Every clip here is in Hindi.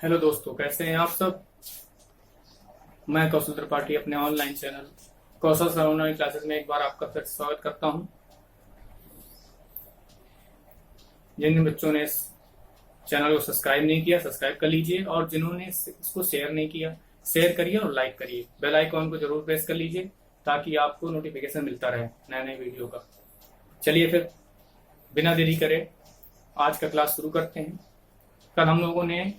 हेलो दोस्तों, कैसे हैं आप सब। मैं कौशल त्रिपाठी अपने ऑनलाइन चैनल कौशल सर ऑनलाइन क्लासेस में एक बार आपका फिर से स्वागत करता हूं। जिन बच्चों ने इस चैनल को सब्सक्राइब नहीं किया सब्सक्राइब कर लीजिए, और जिन्होंने इसको शेयर नहीं किया शेयर करिए और लाइक करिए। बेल आइकॉन को जरूर प्रेस कर लीजिए ताकि आपको नोटिफिकेशन मिलता रहे नए नए वीडियो का। चलिए फिर बिना देरी करे आज का क्लास शुरू करते हैं। कल हम लोगों ने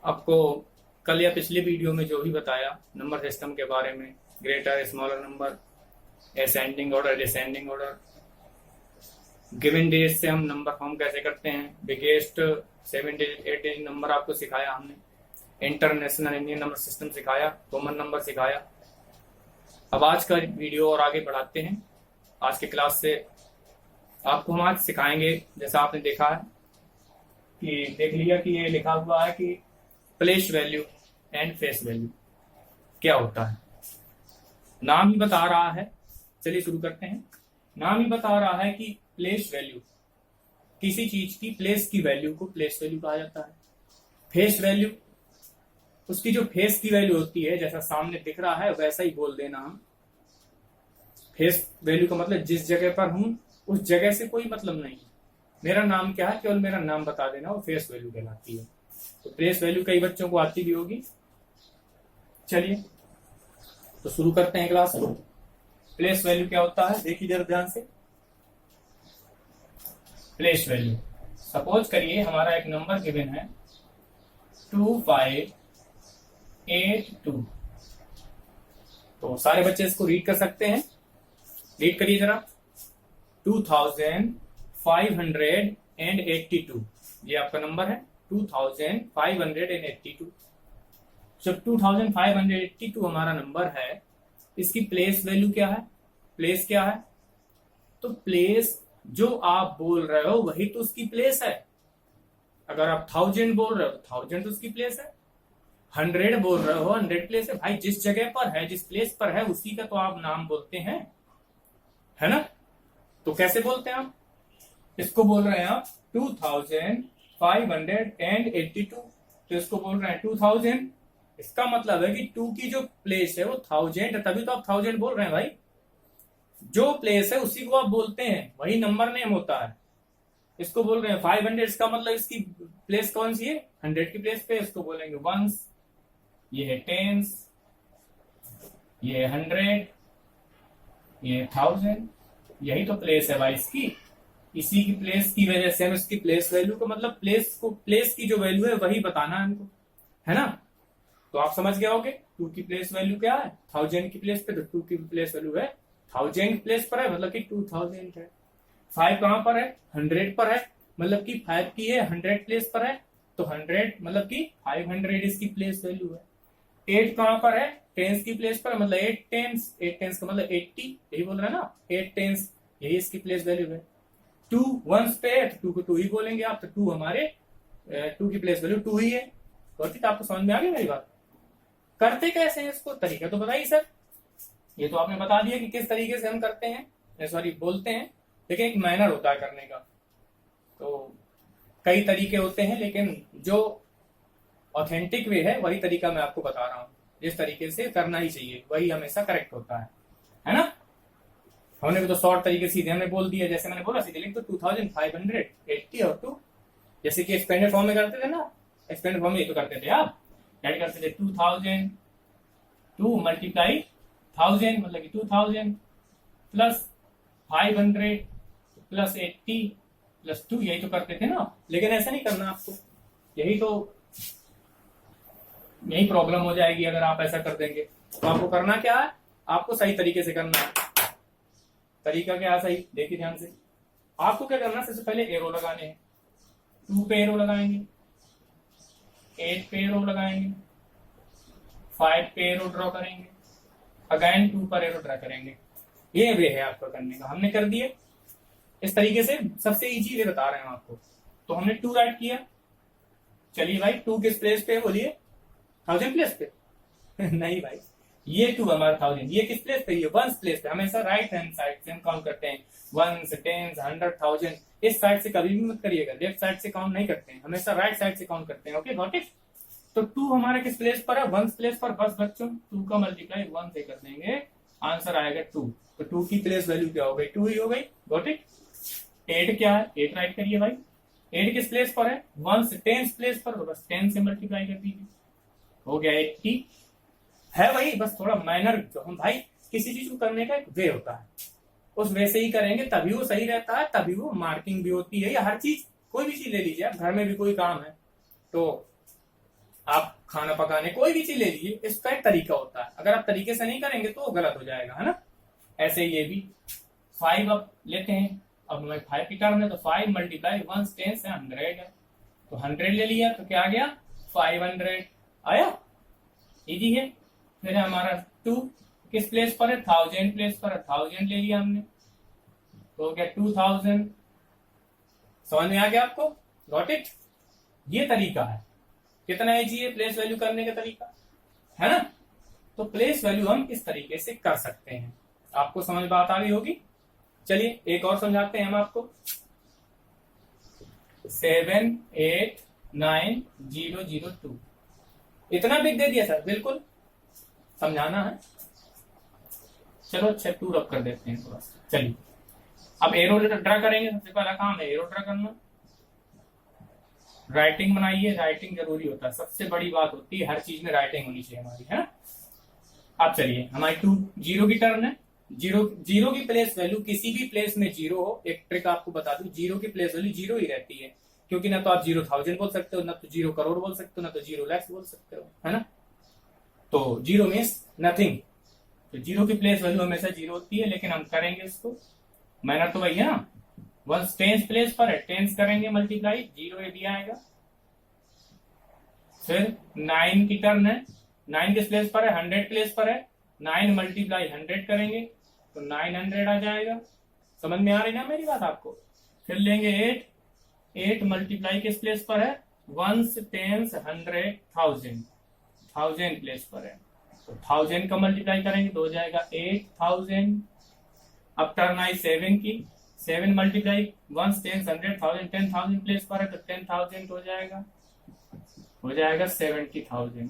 आपको कल या पिछले वीडियो में जो भी बताया नंबर सिस्टम के बारे में, greater smaller number, ascending order descending order, given digit से हम नंबर फॉर्म कैसे करते हैं, बिगेस्ट 7 डिजिट 8 डिजिट नंबर आपको सिखाया हमने, इंटरनेशनल इंडियन नंबर सिस्टम सिखाया, कॉमन नंबर सिखाया। अब आज का वीडियो और आगे बढ़ाते हैं। आज के क्लास से आपको हम आज सिखाएंगे, जैसा आपने देखा है कि देख लिया कि ये लिखा हुआ है कि place value and face value क्या होता है। नाम ही बता रहा है, चलिए शुरू करते हैं। नाम ही बता रहा है कि प्लेस वैल्यू, किसी चीज की प्लेस की वैल्यू को प्लेस वैल्यू कहा जाता है। फेस वैल्यू, उसकी जो फेस की वैल्यू होती है, जैसा सामने दिख रहा है वैसा ही बोल देना हम। फेस वैल्यू का मतलब जिस जगह पर हूं उस जगह से कोई मतलब नहीं। मेरा नाम क्या है, केवल मेरा नाम बता देना, वो फेस वैल्यू कहलाती है। तो प्लेस वैल्यू कई बच्चों को आती भी होगी। चलिए तो शुरू करते हैं क्लास को। प्लेस वैल्यू क्या होता है देखिए जरा ध्यान से। प्लेस वैल्यू, सपोज करिए हमारा एक नंबर गिवन है 2582। तो सारे बच्चे इसको रीड कर सकते हैं। रीड करिए जरा। 2582, ये आपका नंबर है 2582। जब 2582 हमारा नंबर है, इसकी प्लेस वैल्यू क्या है, प्लेस क्या है, तो प्लेस जो आप बोल रहे हो वही तो उसकी प्लेस है। अगर आप 1000 बोल रहे हो तो 1000 तो उसकी प्लेस है। 100 बोल रहे हो 100 प्लेस है। भाई जिस जगह पर है, जिस प्लेस पर है, उसी का तो आप नाम बोलते हैं, है ना। तो कैसे बोलते हैं आप, इसको बोल रहे हैं आप 2582, तो इसको बोल रहे हैं 2000। इसका मतलब है कि 2 की जो प्लेस है वो 1000 है, तभी तो आप 1000 बोल रहे हैं। भाई जो प्लेस है उसी को आप बोलते हैं, वही नंबर नेम होता है। इसको बोल रहे हैं 500, इसका मतलब इसकी प्लेस कौन सी है, 100 की प्लेस पे। इसको बोलेंगे वंस, ये है टेंस, ये 100, ये 1000, यही तो प्लेस है भाई इसकी। इसी की प्लेस की वजह से हम इसकी प्लेस वैल्यू को, मतलब प्लेस की जो वैल्यू है वही बताना है हमको, है ना। तो आप समझ गए होगे 2 की प्लेस वैल्यू क्या है, 1000 की प्लेस पे, तो 2 की प्लेस वैल्यू है 1000 प्लेस पर है, मतलब कि 2000 है। 5 कहां पर है, 100 पर है, मतलब कि 5 की है 100 प्लेस पर है, तो 100 मतलब कि 500 इसकी प्लेस वैल्यू है। 8 कहां पर है, टेंस की प्लेस पर, मतलब 8 टेंस का मतलब 80, यही बोल रहे हैं ना, 8 टेंस, यही इसकी प्लेस वैल्यू है। 2 वंस पे है तो 2 को 2 ही बोलेंगे आप, तो 2 हमारे 2 की प्लेस वैल्यू 2 ही है। तो आपको समझ में आ गई मेरी बात। करते कैसे हैं इसको, तरीका तो बताइए सर। ये तो आपने बता दिया कि किस तरीके से हम करते हैं, सॉरी बोलते हैं, लेकिन एक मैनर होता है करने का। तो कई तरीके होते हैं, लेकिन जो ऑथेंटिक वे है वही तरीका मैं आपको बता रहा हूँ। जिस तरीके से करना ही चाहिए वही हमेशा करेक्ट होता है ना। हमने भी तो शॉर्ट तरीके सीधे हमने बोल दिया, जैसे मैंने बोला सीधे लिख तो 2580 और 2, जैसे कि एक्सपेंडेड फॉर्म में करते थे ना। एक्सपेंडेड फॉर्म में ये तो करते थे आप, ऐड करते थे 2000 2 मल्टीप्लाई 1000 मतलब कि 2000 प्लस 500 प्लस 80 प्लस 2, यही तो करते थे ना। लेकिन ऐसा नहीं करना आपको, यही प्रॉब्लम हो जाएगी अगर आप ऐसा कर देंगे। तो आपको करना क्या है, आपको सही तरीके से करना है। तरीका क्या है सही, देखिए ध्यान से। आपको क्या करना है, सबसे पहले एरो लगाने हैं। 2 पे एरो लगाएंगे, 8 पे एरो लगाएंगे, 5 पे एरो ड्रॉ करेंगे, अगेन 2 पर एरो ड्रॉ करेंगे। ये वे है आपका करने का, हमने कर दिए इस तरीके से। सबसे इजी वे बता रहे हैं आपको। तो हमने 2 राइट किया। चलिए भाई 2 किस प्लेस पे बोलिए, 1000 प्लेस पे नहीं भाई, ये 2 हमारा 1000, ये किस प्लेस पे, ये वंस प्लेस पे। हमेशा राइट हैंड साइड से हम काउंट करते हैं, वंस, टेंस, 100, 1000। इस साइड से कभी भी मत करिएगा, लेफ्ट साइड से काउंट नहीं करते हैं, हमेशा राइट साइड से काउंट करते हैं। Okay got it. तो 2 हमारे किस प्लेस पर है, 1 प्लेस पर। बस बच्चों 2 का मल्टीप्लाई 1 से कर देंगे, आंसर आएगा 2। तो 2 की प्लेस वैल्यू क्या हो गई, 2 ही हो गई। Got it. 8 क्या है, 8 राइट करिए भाई। 8 किस प्लेस पर है, 1 से 10 प्लेस पर, तो बस 10 से मल्टीप्लाई कर दीजिए, हो गया 80। है वही, बस थोड़ा माइनर, जो हम भाई किसी चीज को करने का एक वे होता है, उस वे से ही करेंगे तभी वो सही रहता है, तभी वो मार्किंग भी होती है। या हर चीज, कोई भी चीज ले लीजिए आप, घर में भी कोई काम है तो आप खाना पकाने, कोई भी चीज ले लीजिए, इसका एक तरीका होता है, अगर आप तरीके से नहीं करेंगे तो वो गलत हो जाएगा, है ना। ऐसे ये भी 5 अब लेते हैं, अब हमें 5 की टर्म है, तो 5 मल्टीप्लाई 1 10 से 100 है, तो 100 ले लिया तो क्या आ गया 500 आया, इजी है। फिर हमारा 2 किस प्लेस पर है, 1000 प्लेस पर है, 1000 ले लिया हमने, तो हो गया 2000। समझ में आ गया आपको, गॉट इट। ये तरीका है, कितना इजी है प्लेस वैल्यू करने का तरीका, है ना। तो प्लेस वैल्यू हम इस तरीके से कर सकते हैं, आपको समझ बात आ गई होगी। चलिए एक और समझाते हैं हम आपको। 78902 इतना बिग दे दिया सर, बिल्कुल समझाना है। चलो अच्छा 2 रब कर देते हैं थोड़ा सा। चलिए अब एरो ड्रा करेंगे, सबसे पहला काम है एरो ड्रा करना। राइटिंग बनाइए, राइटिंग जरूरी होता है, सबसे बड़ी बात होती है, हर चीज में राइटिंग होनी चाहिए हमारी, है ना। अब चलिए हमारी 2 जीरो की टर्न है। जीरो की प्लेस वैल्यू किसी भी प्लेस में जीरो हो, एक ट्रिक आपको बता दूं, जीरो की प्लेस वैल्यू जीरो ही रहती है, क्योंकि ना तो आप 0,000 बोल सकते हो, ना तो 0 करोड़ बोल सकते हो, ना तो 0 लाख बोल सकते हो, है ना। तो जीरो मीन्स नथिंग, तो जीरो की प्लेस वैल्यू हमेशा जीरो होती है, लेकिन हम करेंगे इसको, मैनर तो वही है ना। 1 टेंस प्लेस पर है, टेंस करेंगे मल्टीप्लाई, 0 ये भी आएगा। फिर 9 की टर्न है, 9 किस प्लेस पर है, 100 प्लेस पर है, 9 मल्टीप्लाई 100 करेंगे तो 900 आ जाएगा। समझ में आ रही ना मेरी बात आपको। फिर लेंगे 8, 8 मल्टीप्लाई किस प्लेस पर है, 1 10 100 1000, 1000 प्लेस पर है, तो 1000 का मल्टीप्लाई करेंगे तो हो जाएगा 8000। अब टर्न आई 7 की, 7 मल्टीप्लाई 1 10 100 1000, 10,000 प्लेस पर है तो 10,000 हो जाएगा 70,000।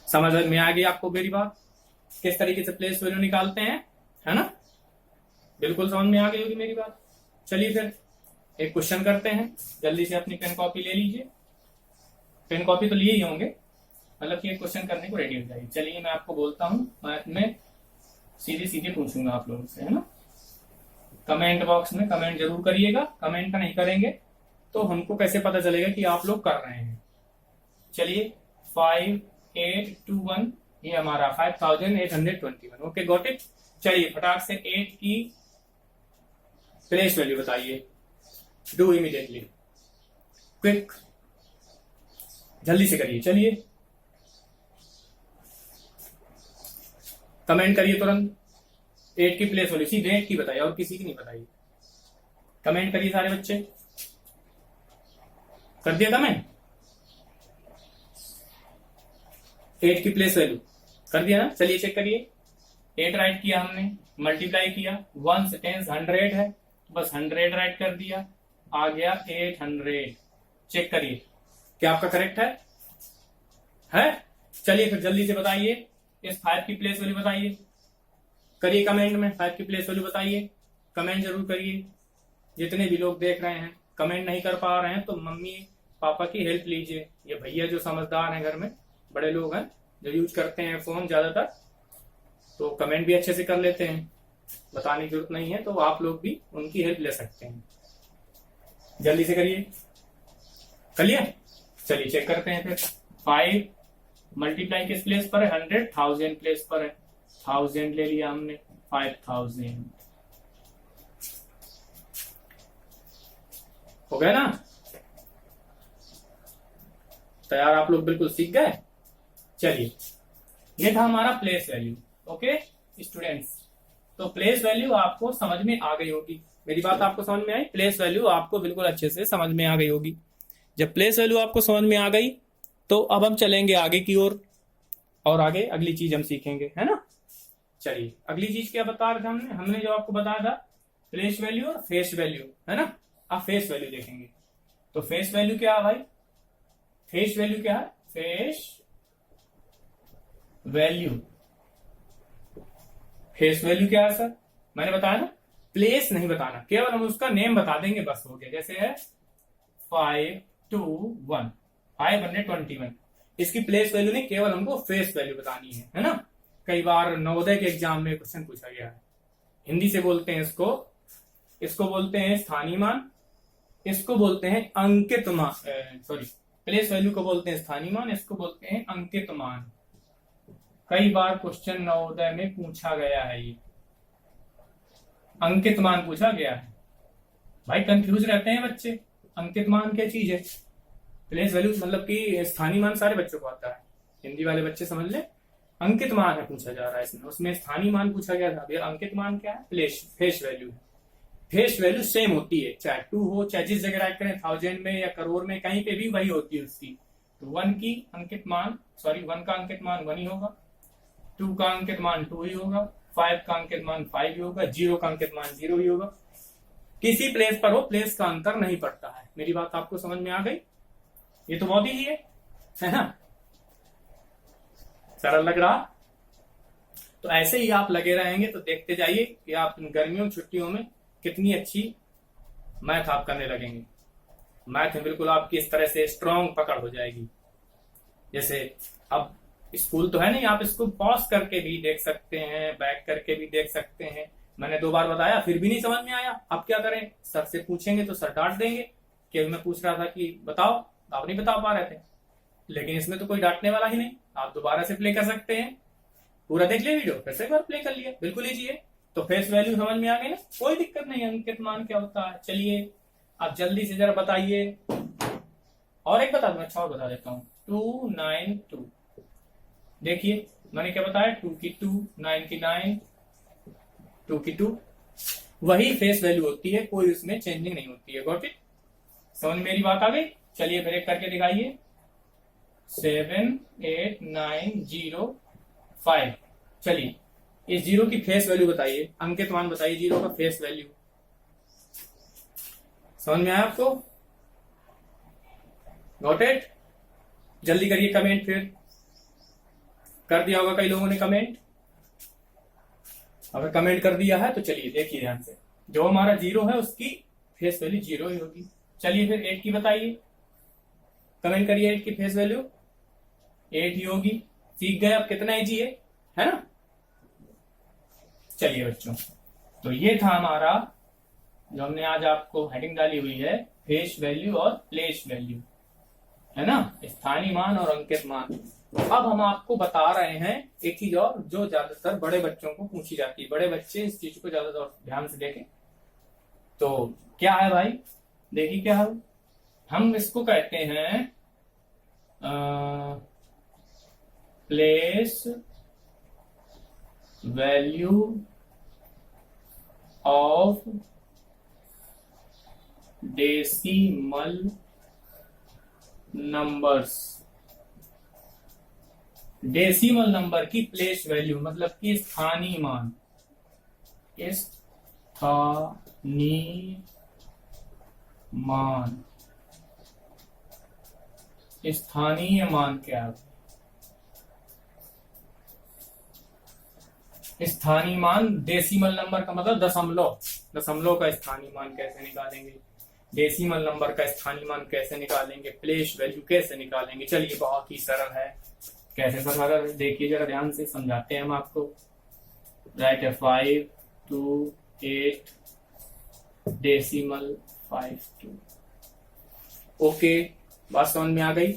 समझ में आ गई आपको मेरी बात, किस तरीके से प्लेस वैल्यू निकालते हैं, है ना। बिल्कुल समझ में आ गई होगी मेरी बात। चलिए फिर एक क्वेश्चन करते हैं, जल्दी से अपनी पेन कॉपी ले लीजिए। पेन कॉपी तो लिए ही होंगे, मतलब कि एक क्वेश्चन करने को रेडी हो जाइए। चलिए मैं आपको बोलता हूँ, मैथ में सीधे सीधे पूछूंगा आप लोगों से, है ना। कमेंट बॉक्स में कमेंट जरूर करिएगा, कमेंट नहीं करेंगे तो हमको कैसे पता चलेगा कि आप लोग कर रहे हैं। चलिए 5821 ये हमारा 5821, ओके गॉट इट। चलिए फटाक से 8 की प्लेस वैल्यू बताइए, डू इमीडिएटली, क्विक, जल्दी से करिए। चलिए कमेंट करिए तुरंत, 8 की प्लेस वैल्यू सीधे 8 की बताइए, और किसी की नहीं बताइए। कमेंट करिए सारे बच्चे, कर दिया कमेंट। 8 की प्लेस वैल्यू कर दिया ना। चलिए चेक करिए, 8 राइट किया हमने, मल्टीप्लाई किया 1 से 10 100 है, बस 100 राइट कर दिया, आ गया 800। चेक करिए क्या आपका करेक्ट है। चलिए फिर जल्दी से बताइए, इस 5 की प्लेस वैल्यू बताइए, करिए कमेंट में 5 की प्लेस वैल्यू बताइए, कमेंट जरूर करिए। जितने भी लोग देख रहे हैं कमेंट नहीं कर पा रहे हैं तो मम्मी पापा की हेल्प लीजिए, ये भैया जो समझदार हैं घर में, बड़े लोग हैं जो यूज करते हैं फोन ज्यादातर, तो कमेंट भी अच्छे से कर लेते हैं, बताने की जरूरत नहीं है, तो आप लोग भी उनकी हेल्प ले सकते हैं। जल्दी से करिए, कर लिया। चलिए चेक करते हैं फिर। 5 मल्टीप्लाई किस प्लेस पर है, 100 1000 प्लेस पर है, 1000 ले लिया हमने, 5000 हो गया ना। तैयार, आप लोग बिल्कुल सीख गए। चलिए ये था हमारा प्लेस वैल्यू, ओके स्टूडेंट्स। तो प्लेस वैल्यू आपको समझ में आ गई होगी, मेरी बात आपको समझ में आई, प्लेस वैल्यू आपको बिल्कुल अच्छे से समझ में आ गई होगी। जब प्लेस वैल्यू आपको समझ में आ गई तो अब हम चलेंगे आगे की ओर, और आगे अगली चीज हम सीखेंगे, है ना। चलिए अगली चीज क्या बता रहे थे हमने जो आपको बताया था, प्लेस वैल्यू और फेस वैल्यू, है ना। आप फेस वैल्यू देखेंगे, तो फेस वैल्यू क्या है भाई, फेस वैल्यू क्या है? Face value. फेस वैल्यू क्या है सर? मैंने बताया ना, प्लेस नहीं बताना, केवल हम उसका नेम बता देंगे, बस हो गया। जैसे है 521 521, इसकी प्लेस वैल्यू नहीं, केवल हमको फेस वैल्यू बतानी है ना। कई बार नवोदय के एग्जाम में क्वेश्चन पूछा गया है, हिंदी से बोलते हैं इसको बोलते हैं स्थानीय मान, इसको बोलते हैं अंकित मान, सॉरी, प्लेस वैल्यू को बोलते हैं स्थानीय मान, इसको बोलते हैं अंकित मान। कई बार क्वेश्चन नवोदय में पूछा गया है, ये अंकित मान पूछा गया है। भाई कंफ्यूज रहते हैं बच्चे, अंकित मान क्या चीज है? प्लेस वैल्यू मतलब कि स्थानीय मान सारे बच्चों को आता है, हिंदी वाले बच्चे समझ ले, अंकित मान है पूछा जा रहा है इसमें, उसमें स्थानीय मान पूछा गया था। अंकित मान क्या है? फेस वैल्यू है। फेस वैल्यू सेम होती है, चाहे 2 हो, चाहे जिस जगह राइट करें, 1000 में या करोड़ में, कहीं पे भी वही होती है उसकी। तो 1 की अंकित मान, सॉरी 1 का अंकित मान 1 ही होगा, 2 का अंकित मान 2 ही होगा, 5 का अंकित मान 5 ही होगा, 0 का अंकित मान 0 ही होगा। किसी प्लेस पर हो, प्लेस का अंतर नहीं पड़ता है। मेरी बात आपको समझ में आ गई? ये तो बहुत ही है ना, सरल लग रहा। तो ऐसे ही आप लगे रहेंगे तो देखते जाइए कि आप गर्मियों की छुट्टियों में कितनी अच्छी मैथ आप करने लगेंगे। मैथ में बिल्कुल आपकी इस तरह से स्ट्रांग पकड़ हो जाएगी। जैसे अब स्कूल तो है नहीं, आप इसको पॉज करके भी देख सकते हैं, बैक करके भी देख सकते हैं। मैंने 2 बार बताया, फिर भी नहीं समझ में आया, आप क्या करें? सर से पूछेंगे तो सर डांट देंगे कि मैं पूछ रहा था कि बताओ, आप नहीं बता पा रहे थे। लेकिन इसमें तो कोई डांटने वाला ही नहीं, आप दोबारा से प्ले कर सकते हैं, पूरा देख लिया वीडियो, फिर से एक बार प्ले कर लिया, बिल्कुल इजी है। तो फेस वैल्यू समझ में आ गई ना, कोई दिक्कत नहीं। अंकित मान क्या होता है? चलिए आप जल्दी से जरा बताइए। और एक बता दूं, अच्छा और बता देता हूँ, 292। देखिए मैंने क्या बताया, 2 की 2, 9 की 9, 2 की 2, वही फेस वैल्यू होती है, कोई उसमें चेंजिंग नहीं होती है। Got it? समझ मेरी बात आ गई? चलिए फिर एक करके दिखाइए, 7 8 9 0 5। चलिए इस 0 की फेस वैल्यू बताइए, अंकित मान बताइए 0 का फेस वैल्यू। समझ में आया आपको? Got it? जल्दी करिए कमेंट, फिर कर दिया होगा कई लोगों ने कमेंट। अगर कमेंट कर दिया है तो चलिए देखिए ध्यान से, जो हमारा 0 है उसकी फेस वैल्यू 0 ही होगी। चलिए फिर 8 की बताइए, कमेंट करिए, 8 की फेस वैल्यू 8 ही होगी। सीख गए अब, कितना इजी है ना। चलिए बच्चों, तो ये था हमारा जो हमने आज आपको हेडिंग डाली हुई है, फेस वैल्यू और प्लेस वैल्यू, है ना, स्थानीय मान और अंकित मान। अब हम आपको बता रहे हैं एक चीज और, जो ज्यादातर बड़े बच्चों को पूछी जाती है। बड़े बच्चे इस चीज को ज्यादातर ध्यान से देखें। तो क्या है भाई, देखिए क्या है, हम इसको कहते हैं place value of decimal numbers. Decimal number की प्लेस वैल्यू मतलब कि स्थानीय मान, स्थानीय मान। स्थानीय मान क्या है? स्थानीय मान, डेसिमल नंबर का मतलब दशमलव, दशमलव का स्थानीय मान कैसे निकालेंगे, डेसिमल नंबर का स्थानीय मान कैसे निकालेंगे, प्लेस वैल्यू कैसे निकालेंगे। चलिए बहुत ही सरल है। कैसे सरल है देखिए जरा ध्यान से, समझाते हैं हम आपको। राइट है 5 2 8 डेसिमल 5 2। ओके, बात समझ में आ गई?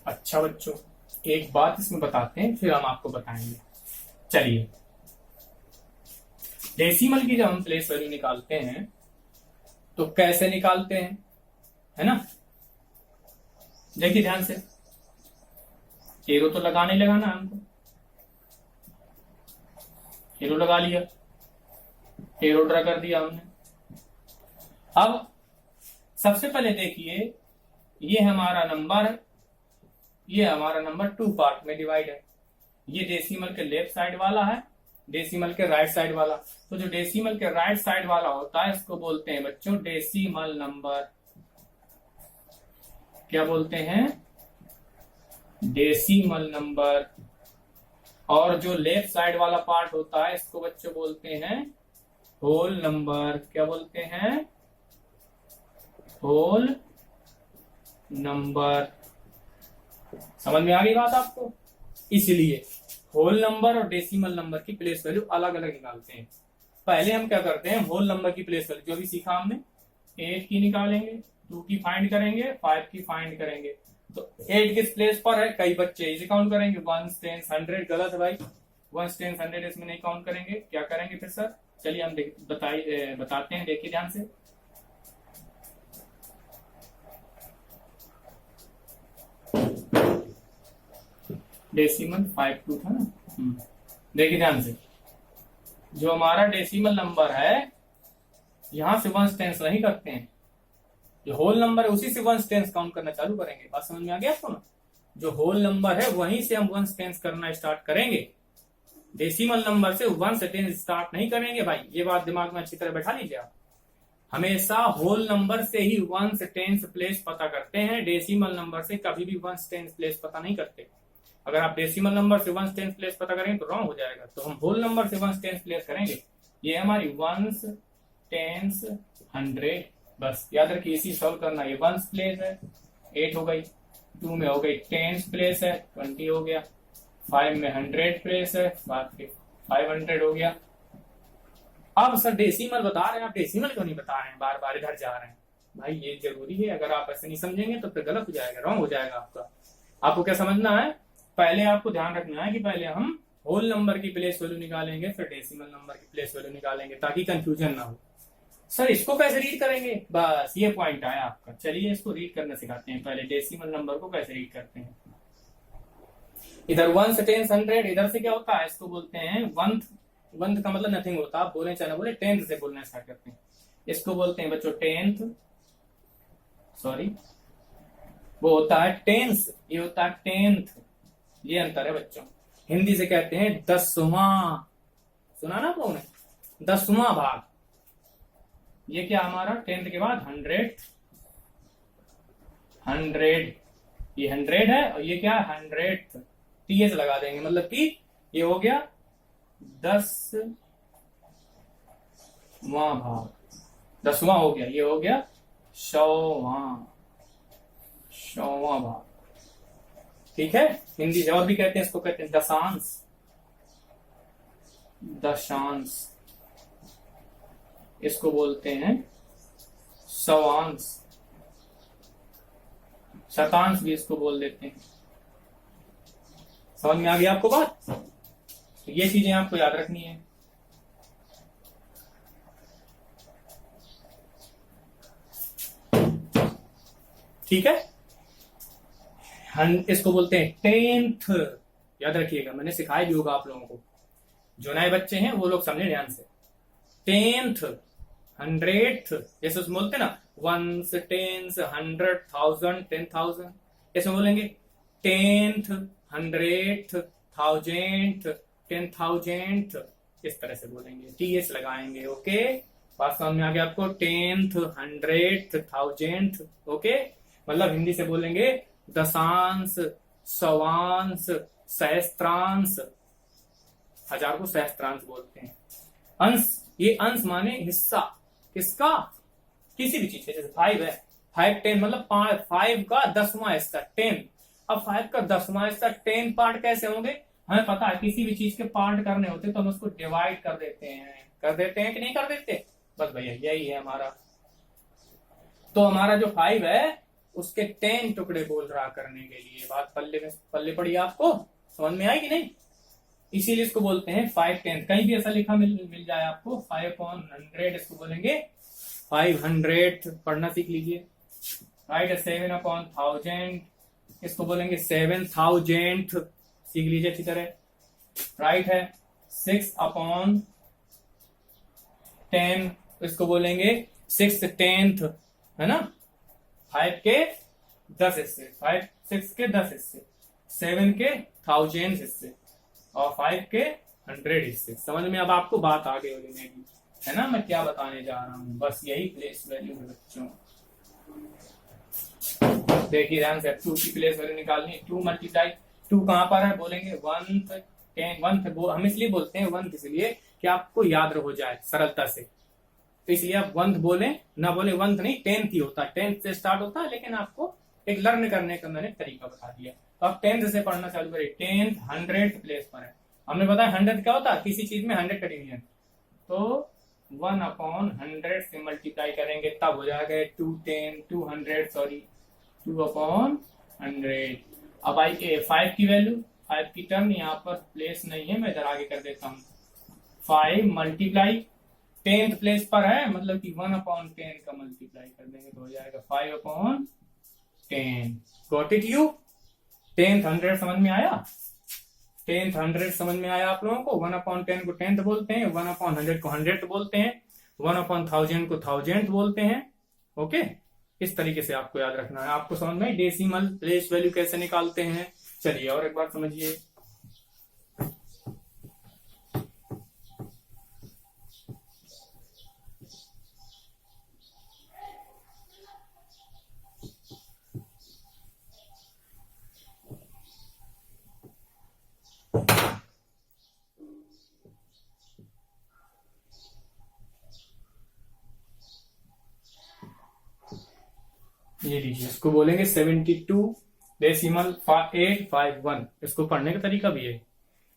अच्छा बच्चों, एक बात इसमें बताते हैं, फिर हम आपको बताएंगे। चलिए, डेसिमल की जब हम प्लेस वैल्यू निकालते हैं तो कैसे निकालते हैं, है ना। देखिए ध्यान से, एरो तो लगाना ही लगाना हमको, एरो लगा लिया, एरो ड्रा कर दिया हमने। अब सबसे पहले देखिए, ये हमारा नंबर है, ये हमारा नंबर 2 पार्ट में डिवाइड है। ये डेसिमल के लेफ्ट साइड वाला है, डेसिमल के राइट साइड वाला। तो जो डेसिमल के राइट साइड वाला होता है इसको बोलते हैं बच्चों डेसिमल नंबर। क्या बोलते हैं, डेसिमल नंबर। और जो लेफ्ट साइड वाला पार्ट होता है इसको बच्चों बोलते हैं होल नंबर। क्या बोलते हैं, होल नंबर। समझ में आ गई बात आपको। इसलिए होल नंबर और डेसिमल नंबर की प्लेस वैल्यू अलग अलग निकालते हैं। पहले हम क्या करते हैं, होल नंबर की प्लेस वैल्यू जो भी सीखा हमने, 8 की निकालेंगे, 2 की फाइंड करेंगे, 5 की फाइंड करेंगे। तो 8 किस प्लेस पर है, कई बच्चे इसे काउंट करेंगे 1 10 100। गलत है भाई, 1 10 100 इसमें नहीं काउंट करेंगे। क्या करेंगे फिर सर, चलिए हम बताते हैं, देखिए ध्यान से। डेसिमल 5 2 था ना। देखिए ध्यान से, जो हमारा डेसिमल नंबर है यहां से 1 10 नहीं करते हैं, जो होल नंबर है उसी से 1 10 काउंट करना चालू करेंगे। बात समझ में आ गया आपको ना। जो होल नंबर है वहीं से हम 1 10 करना स्टार्ट करेंगे, डेसिमल नंबर से 1 से 10 स्टार्ट नहीं करेंगे भाई। ये बात दिमाग में अच्छी तरह बैठा लीजिए आप। हमेशा होल नंबर से ही 1 से 10 प्लेस पता करते हैं, डेसिमल नंबर से कभी भी 1 से 10 प्लेस पता नहीं करते। अगर आप डेसिमल नंबर से 1 से 10 प्लेस पता करेंगे तो रॉन्ग हो जाएगा। तो हम होल नंबर से 1 से 10 प्लेस करेंगे। ये हमारी 1 10 100, बस याद रखिए इसी सॉल्व करना। ये 1 प्लेस है 8 हो गई, 2 में हो गई 10 प्लेस है 20 हो गया, 5 में 100 प्लेस है, बाकी 500 हो गया। अब सर डेसिमल बता रहे हैं, आप डेसिमल क्यों नहीं बता रहे हैं, बार बार इधर जा रहे हैं। भाई ये जरूरी है, अगर आप ऐसे नहीं समझेंगे तो फिर गलत हो जाएगा, रॉन्ग हो जाएगा आपका। आपको क्या समझना है, पहले आपको ध्यान रखना है कि पहले हम होल नंबर की प्लेस वैल्यू निकालेंगे, फिर डेसिमल नंबर की प्लेस वैल्यू निकालेंगे, ताकि कंफ्यूजन ना हो। सर इसको कैसे रीड करेंगे, बस ये पॉइंट आया आपका। चलिए इसको रीड करना सिखाते हैं। पहले डेसिमल नंबर को कैसे रीड करते हैं। इधर 1 से 10 100, इधर से क्या होता है, इसको बोलते हैं वंथ। वंथ का मतलब नथिंग होता है, आप बोले चाहे ना बोले, 10th से बोलना स्टार्ट करते हैं। इसको बोलते हैं बच्चों 10th, सॉरी वो होता है 10th, ये होता है 10th। ये अंतर है बच्चों। हिंदी से कहते हैं 10वां, सुना ना आप लोगों ने, 10वां भाग। ये क्या हमारा 10th के बाद 100, 100, ये 100 है और ये क्या 100th, TH लगा देंगे, मतलब कि ये हो गया 10वां भाग, 10वां हो गया, ये हो गया 100वां भाग। ठीक है, हिंदी से और भी कहते हैं, इसको कहते हैं दशांश, दशांश। इसको बोलते हैं सवांश, शतांश भी इसको बोल देते हैं। समझ में आ गया आपको बात। तो ये चीजें आपको याद रखनी है। ठीक है, इसको बोलते हैं 10th, याद रखिएगा, मैंने सिखाया भी होगा आप लोगों को। जो नए बच्चे हैं वो लोग समझे ध्यान से। 10th 100th, जैसे उसमें बोलते हैं ना 1 10 100 1000 10,000, ऐसे बोलेंगे 10th 100th 1000th 10,000th, इस तरह से बोलेंगे, TH लगाएंगे। ओके, बात समझ में आ गया आपको। 10th 100th 1000th, ओके, मतलब हिंदी से बोलेंगे दशांश, सवांश, सहस्त्रांश। 1000 को सहस्त्रांश बोलते हैं। अंश, ये अंश माने हिस्सा, किसका, किसी भी चीज का। जैसे 5 है, 5 10 मतलब 5 का 10वां हिस्सा 10। अब 5 का 10वां हिस्सा 10 पार्ट कैसे होंगे, हमें पता है किसी भी चीज के पार्ट करने होते तो हम उसको डिवाइड कर देते हैं कि नहीं कर देते। बस भैया यही है हमारा। तो हमारा जो 5 है उसके 10 टुकड़े बोल रहा करने के लिए। बात पल्ले पड़ी आपको, समझ में आई कि नहीं। इसीलिए इसको बोलते हैं 5/10। कहीं भी ऐसा लिखा मिल जाए आपको 5/100, इसको बोलेंगे 500। पढ़ना सीख लीजिए। राइट है 7/1000, इसको बोलेंगे 7000th, सीख लीजिए अच्छी तरह। राइट है 6/10, इसको बोलेंगे 6/10th, है ना। 5 के 10 हिस्से, 6 के 10 हिस्से, 7 के 1000 हिस्से और 5 के 100 हिस्से। समझ में अब आपको बात आगे होगी, है ना, मैं क्या बताने जा रहा हूं। बस यही प्लेस वैल्यू है बच्चों। देखिए ध्यान से, 2 की प्लेस वैल्यू निकालनी है। 2 मल्टीप्लाई 2 कहाँ पर है, बोलेंगे 1th 10 1th, हम इसलिए बोलते हैं 1th इसलिए कि आपको याद हो जाए सरलता से, तो इसलिए आप 1th बोले, ना बोले 1th नहीं, 10th ही होता है, 10th से स्टार्ट होता है, लेकिन आपको एक लर्न करने का मैंने तरीका बता दिया। तो आप 10th से पढ़ना चालू करें। 10th 100th प्लेस पर है, हमने बताया 100 क्या होता है, किसी चीज में 100 का डिवीजन, तो 1/100 से मल्टीप्लाई करेंगे तब हो जाएगा 2/100। अब आई 5 की वैल्यू, 5 की टर्म यहाँ पर प्लेस नहीं है, मैं इधर आगे कर देता हूँ। 5 मल्टीप्लाई 10th प्लेस पर है, मतलब कि 1/10 का मल्टीप्लाई कर देंगे तो हो जाएगा 5/10। Got it you? 10th 100 समझ में आया? 10th 100 समझ में आया आप लोगों को? 1/10 को 10th बोलते हैं, 1/100 को 100 बोलते हैं, 1/1000 को 1000 बोलते हैं। ओके, इस तरीके से आपको याद रखना है। आपको समझ में डेसिमल प्लेस वैल्यू कैसे निकालते हैं? चलिए और एक बार समझिए। ये लीजिए, इसको बोलेंगे 72.851। इसको पढ़ने का तरीका भी है,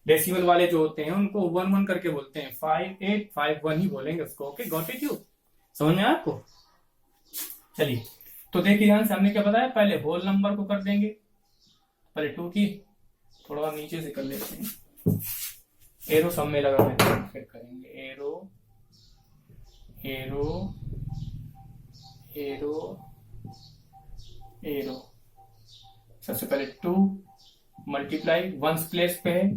डेसिमल वाले जो होते हैं उनको 1 1 करके बोलते हैं, 5851 ही बोलेंगे उसको। Okay, got it you? समझ में आया आपको? चलिए, तो देखिए ध्यान से, हमने क्या बताया, पहले होल नंबर को कर देंगे, पहले 2 की, थोड़ा नीचे से कर लेते हैं, एरो सब में लगा देते हैं, फिर करेंगे एरो एरो एरो एरो। सबसे पहले 2 मल्टीप्लाई 1 प्लेस पे है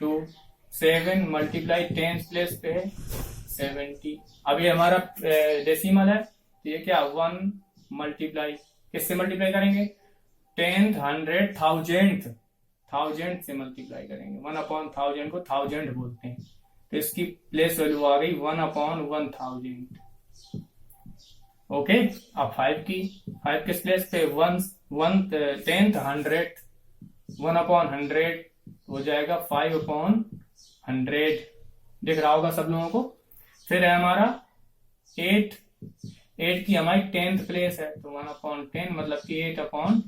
2, 7 मल्टीप्लाई 10 प्लेस पे है 70। अब ये हमारा डेसिमल है, तो ये क्या 1 मल्टीप्लाई किससे मल्टीप्लाई करेंगे, 10th 100 1000 से मल्टीप्लाई करेंगे। 1/1000 को 1000 बोलते हैं, तो इसकी प्लेस वैल्यू आ गई 1/1000। ओके, अब 5 किस प्लेस पे, 10th 100 1/100 हो जाएगा 5/100। दिख रहा होगा सब लोगों को। फिर है हमारा 8 की हमारी 10th प्लेस है, तो 1/10 मतलब कि 8/10।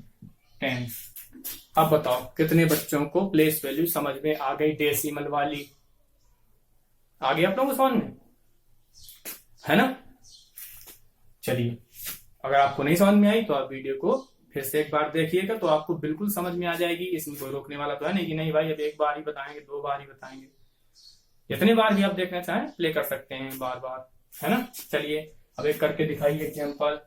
अब बताओ कितने बच्चों को प्लेस वैल्यू समझ में आ गई डेसिमल वाली? आ गई आप लोगों को समझ में, है ना? चलिए, अगर आपको नहीं समझ में आई तो आप वीडियो को फिर से एक बार देखिएगा, तो आपको बिल्कुल समझ में आ जाएगी। इसमें कोई रोकने वाला तो है नहीं कि नहीं भाई अब एक बार ही बताएंगे, 2 बार ही बताएंगे। जितनी बार भी आप देखना चाहें प्ले कर सकते हैं बार बार, है ना? चलिए अब एक करके दिखाइए एग्जाम्पल।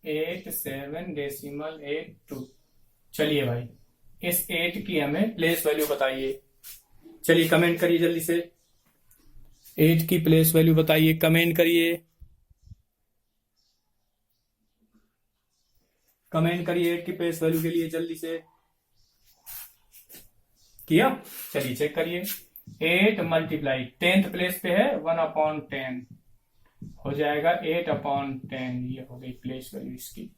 एट 7.82। चलिए भाई, इस 8 की हमें प्लेस वैल्यू बताइए। चलिए कमेंट करिए जल्दी से, 8 की प्लेस वैल्यू बताइए, कमेंट करिए, कमेंट करिए 8 की प्लेस वैल्यू के लिए जल्दी से। किया? चलिए चेक करिए। 8 मल्टीप्लाई 10th प्लेस पे है 1/10 हो जाएगा 8/10। ये हो गई प्लेस वैल्यू इसकी,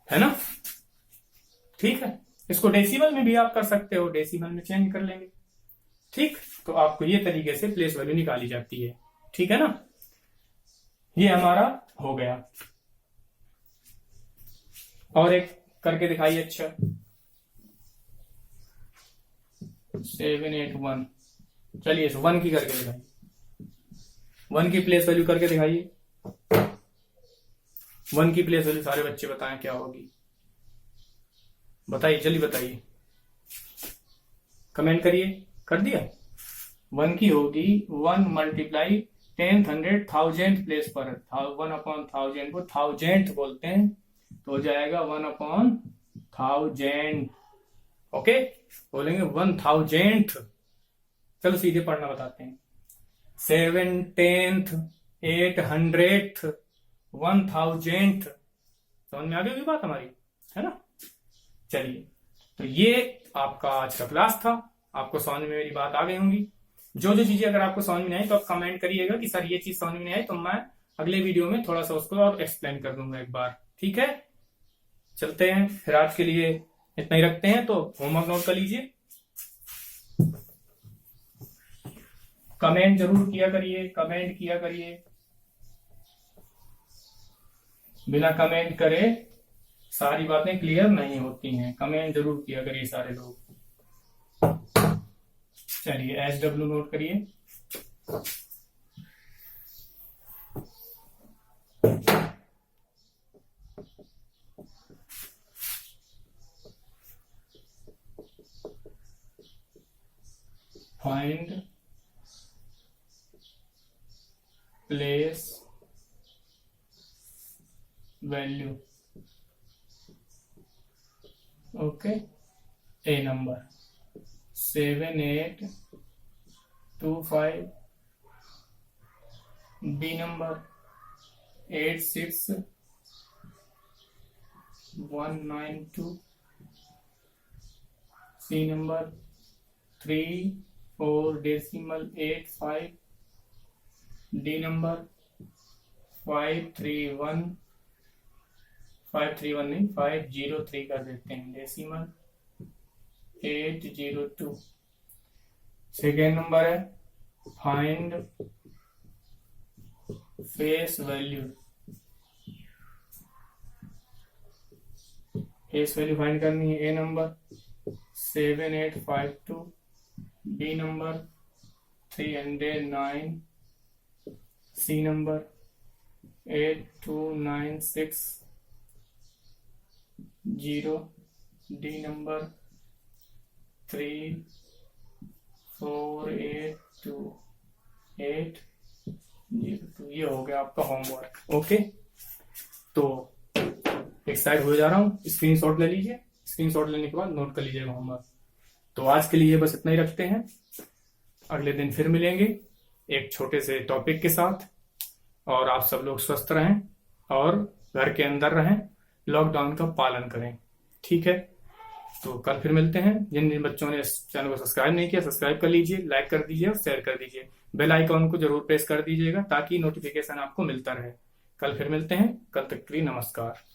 है ना? ठीक है, इसको डेसिमल में भी आप कर सकते हो, डेसिमल में चेंज कर लेंगे। ठीक, तो आपको ये तरीके से प्लेस वैल्यू निकाली जाती है। ठीक है ना? ये हमारा हो गया। और एक करके दिखाइए। अच्छा, 781। चलिए 1 की करके दिखाइए, 1 की प्लेस वैल्यू करके दिखाइए। 1 की प्लेस वैल्यू सारे बच्चे बताएं क्या होगी, बताइए जल्दी बताइए, कमेंट करिए। कर दिया? 1 की होगी 1 मल्टीप्लाई 10th 100 1000 प्लेस पर 1/1000 को 1000 बोलते हैं, तो हो जाएगा 1/1000। ओके, बोलेंगे 1000th। चलो सीधे पढ़ना बताते हैं। 7 10th 8 100th 1000th। समझ में आ गई होगी बात हमारी, है ना? चलिए, तो ये आपका आज का क्लास था। आपको समझ में मेरी बात आ गई होंगी। जो जो चीजें अगर आपको समझ में नहीं आई तो आप कमेंट करिएगा कि सर ये चीज समझ में नहीं आई, तो मैं अगले वीडियो में थोड़ा सा उसको और एक्सप्लेन कर दूंगा एक बार। ठीक है, चलते हैं फिर, आज के लिए इतना ही रखते हैं। तो होमवर्क नोट कर लीजिए, कमेंट जरूर किया करिए, कमेंट किया करिए, बिना कमेंट करे सारी बातें क्लियर नहीं होती हैं। कमेंट जरूर किया करिए सारे लोग। चलिए SW नोट करिए। Find place value, okay. A number 7825, B number 86192, C number 34.85, D number 531 नहीं 503 कर देते हैं, डेसिमल 802। सेकेंड नंबर है find face value, face value find करनी है। A number 7852, B number 309, C number 8296, D number 3482, ये हो गया आपका होमवर्क। ओके, तो एक साइड हो जा रहा हूँ, स्क्रीनशॉट ले लीजिए, स्क्रीनशॉट लेने के बाद नोट कर लीजिएगा होमवर्क। तो आज के लिए बस इतना ही रखते हैं, अगले दिन फिर मिलेंगे एक छोटे से टॉपिक के साथ। और आप सब लोग स्वस्थ रहें और घर के अंदर रहें, लॉकडाउन का पालन करें। ठीक है, तो कल फिर मिलते हैं। जिन जिन बच्चों ने इस चैनल को सब्सक्राइब नहीं किया, सब्सक्राइब कर लीजिए, लाइक कर दीजिए और शेयर कर दीजिए। बेल आइकॉन को जरूर प्रेस कर दीजिएगा ताकि नोटिफिकेशन आपको मिलता रहे। कल फिर मिलते हैं, कल तक के लिए नमस्कार।